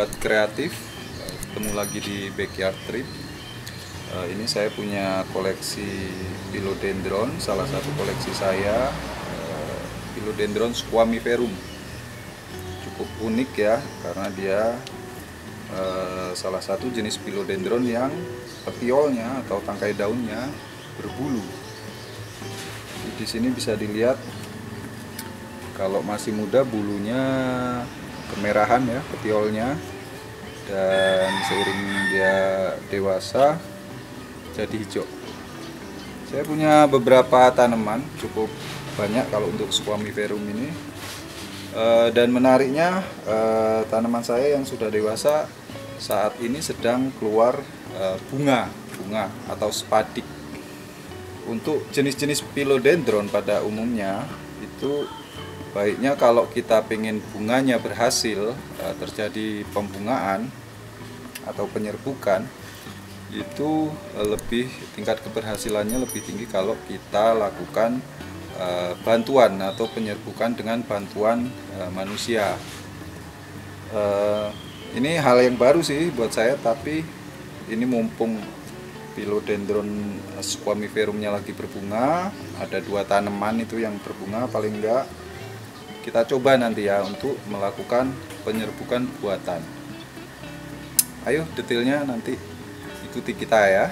sobat kreatif, ketemu lagi di Backyard Trip. Ini saya punya koleksi Philodendron, salah satu koleksi saya, Philodendron squamiferum. Cukup unik ya, karena dia salah satu jenis Philodendron yang petiolnya atau tangkai daunnya berbulu. Di sini bisa dilihat kalau masih muda bulunya kemerahan ya, petiolnya, dan seiring dia dewasa jadi hijau. Saya punya beberapa tanaman, cukup banyak kalau untuk squamiferum ini. Dan menariknya, tanaman saya yang sudah dewasa saat ini sedang keluar bunga atau spadik. Untuk jenis-jenis Philodendron pada umumnya itu baiknya kalau kita pengen bunganya berhasil, terjadi pembungaan atau penyerbukan, itu tingkat keberhasilannya lebih tinggi kalau kita lakukan bantuan atau penyerbukan dengan bantuan manusia. Ini hal yang baru sih buat saya, tapi ini mumpung Philodendron squamiferumnya lagi berbunga, ada 2 tanaman itu yang berbunga, paling enggak kita coba nanti ya untuk melakukan penyerbukan buatan. Ayo detailnya nanti ikuti kita ya.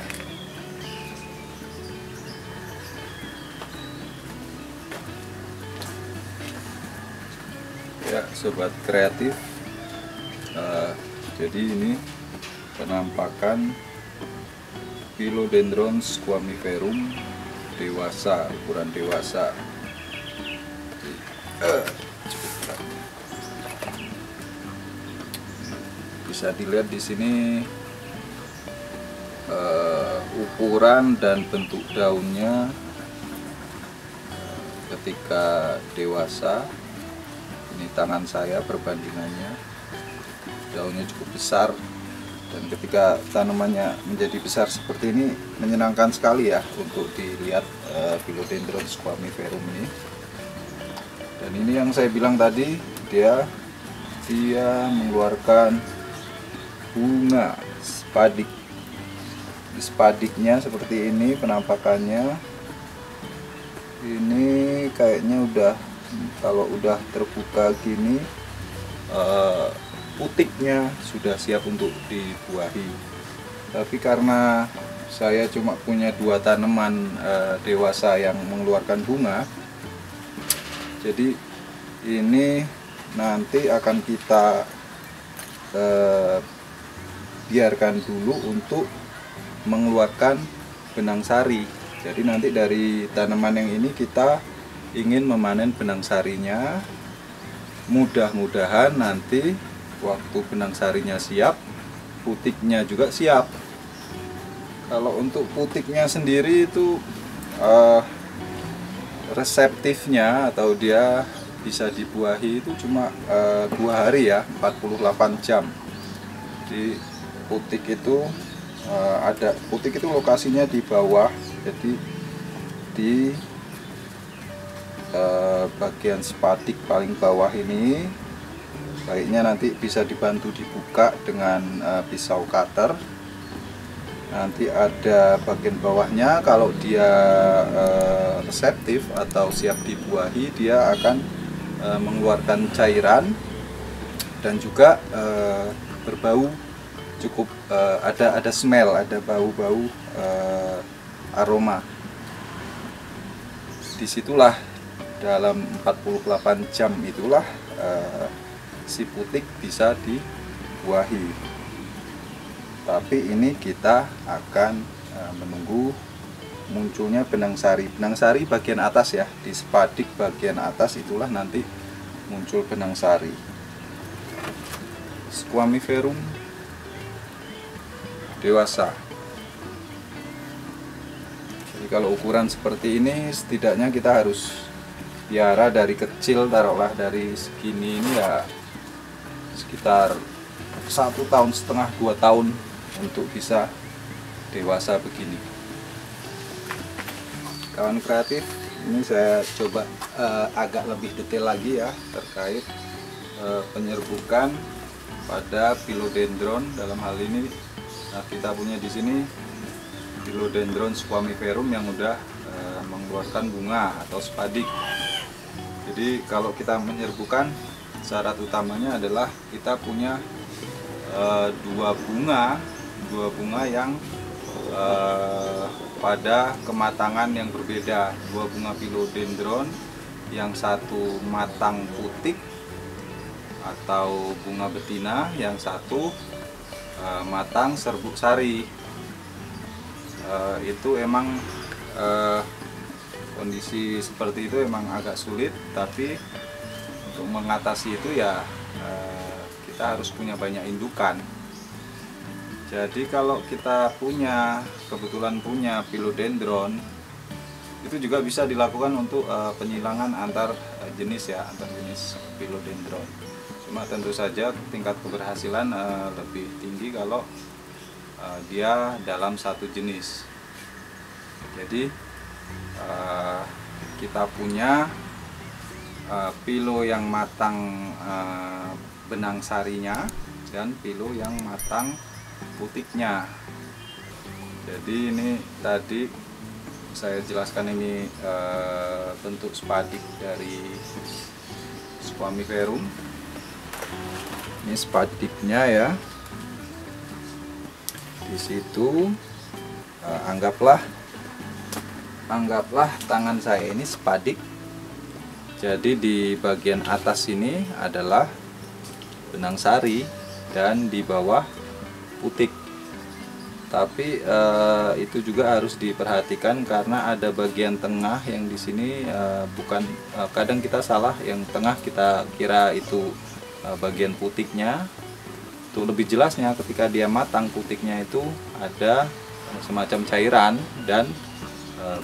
Ya sobat kreatif, jadi ini penampakan Philodendron squamiferum dewasa, ukuran dewasa. Bisa dilihat di sini ukuran dan bentuk daunnya ketika dewasa. Ini tangan saya perbandingannya, daunnya cukup besar, dan ketika tanamannya menjadi besar seperti ini menyenangkan sekali ya untuk dilihat Philodendron squamiferum ini. Dan ini yang saya bilang tadi, dia mengeluarkan bunga spadik. Spadiknya seperti ini penampakannya. Ini kayaknya kalau udah terbuka gini, putiknya sudah siap untuk dibuahi. Tapi karena saya cuma punya 2 tanaman dewasa yang mengeluarkan bunga, jadi ini nanti akan kita biarkan dulu untuk mengeluarkan benang sari. Jadi nanti dari tanaman yang ini kita ingin memanen benang sarinya. Mudah-mudahan nanti waktu benang sarinya siap, putiknya juga siap. Kalau untuk putiknya sendiri itu reseptifnya atau dia bisa dibuahi itu cuma 2 hari ya, 48 jam. Di putik itu putik itu lokasinya di bawah, jadi di bagian spadik paling bawah ini. Baiknya nanti bisa dibantu dibuka dengan pisau cutter. Nanti ada bagian bawahnya, kalau dia reseptif atau siap dibuahi, dia akan mengeluarkan cairan dan juga berbau cukup, ada smell, ada bau-bau aroma. Disitulah dalam 48 jam itulah si putik bisa dibuahi. Tapi ini kita akan menunggu munculnya benang sari. Benang sari bagian atas ya, di spadik bagian atas itulah nanti muncul benang sari. Squamiferum dewasa. Jadi kalau ukuran seperti ini, setidaknya kita harus piara dari kecil, taruhlah dari segini ini ya sekitar 1,5 tahun, 2 tahun untuk bisa dewasa begini. Kawan kreatif, ini saya coba agak lebih detail lagi ya terkait penyerbukan pada philodendron. Dalam hal ini kita punya di sini philodendron squamiferum yang udah mengeluarkan bunga atau spadik. Jadi kalau kita menyerbukan, syarat utamanya adalah kita punya dua bunga yang pada kematangan yang berbeda. Dua bunga philodendron, yang satu matang putik atau bunga betina, yang satu matang serbuk sari. Itu emang kondisi seperti itu emang agak sulit, tapi untuk mengatasi itu ya kita harus punya banyak indukan. Jadi kalau kita kebetulan punya philodendron, itu juga bisa dilakukan untuk penyilangan antar jenis philodendron. Cuma tentu saja tingkat keberhasilan lebih tinggi kalau dia dalam satu jenis. Jadi kita punya philo yang matang benang sarinya dan philo yang matang putiknya. Jadi ini tadi saya jelaskan, ini bentuk spadik dari squamiferum. Ini spadiknya ya. Di situ anggaplah tangan saya ini spadik. Jadi di bagian atas ini adalah benang sari dan di bawah putik. Tapi itu juga harus diperhatikan karena ada bagian tengah yang di sini kadang kita salah, yang tengah kita kira itu bagian putiknya. Untuk lebih jelasnya, ketika dia matang, putiknya itu ada semacam cairan dan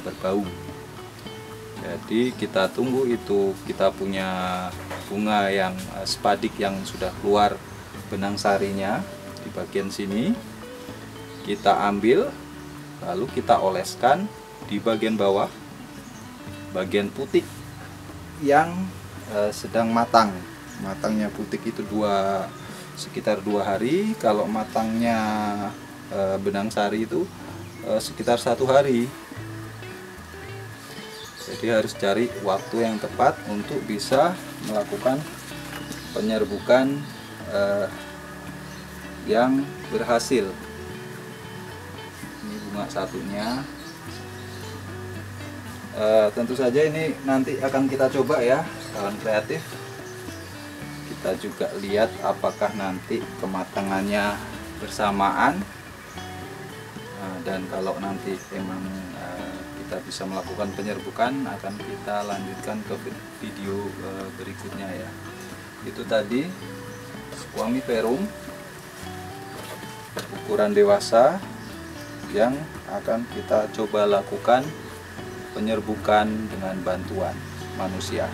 berbau. Jadi kita tunggu itu kita punya bunga yang spadik yang sudah keluar benang sarinya di bagian sini. Kita ambil, lalu kita oleskan di bagian bawah, bagian putik yang sedang matang. Matangnya putik itu sekitar 2 hari. Kalau matangnya benang sari itu sekitar 1 hari. Jadi harus cari waktu yang tepat untuk bisa melakukan penyerbukan yang berhasil. Ini bunga satunya. Tentu saja ini nanti akan kita coba ya, kawan kreatif. Kita juga lihat apakah nanti kematangannya bersamaan. Dan kalau nanti memang kita bisa melakukan penyerbukan, akan kita lanjutkan ke video berikutnya ya. Itu tadi squamiferum ukuran dewasa yang akan kita coba lakukan penyerbukan dengan bantuan manusia.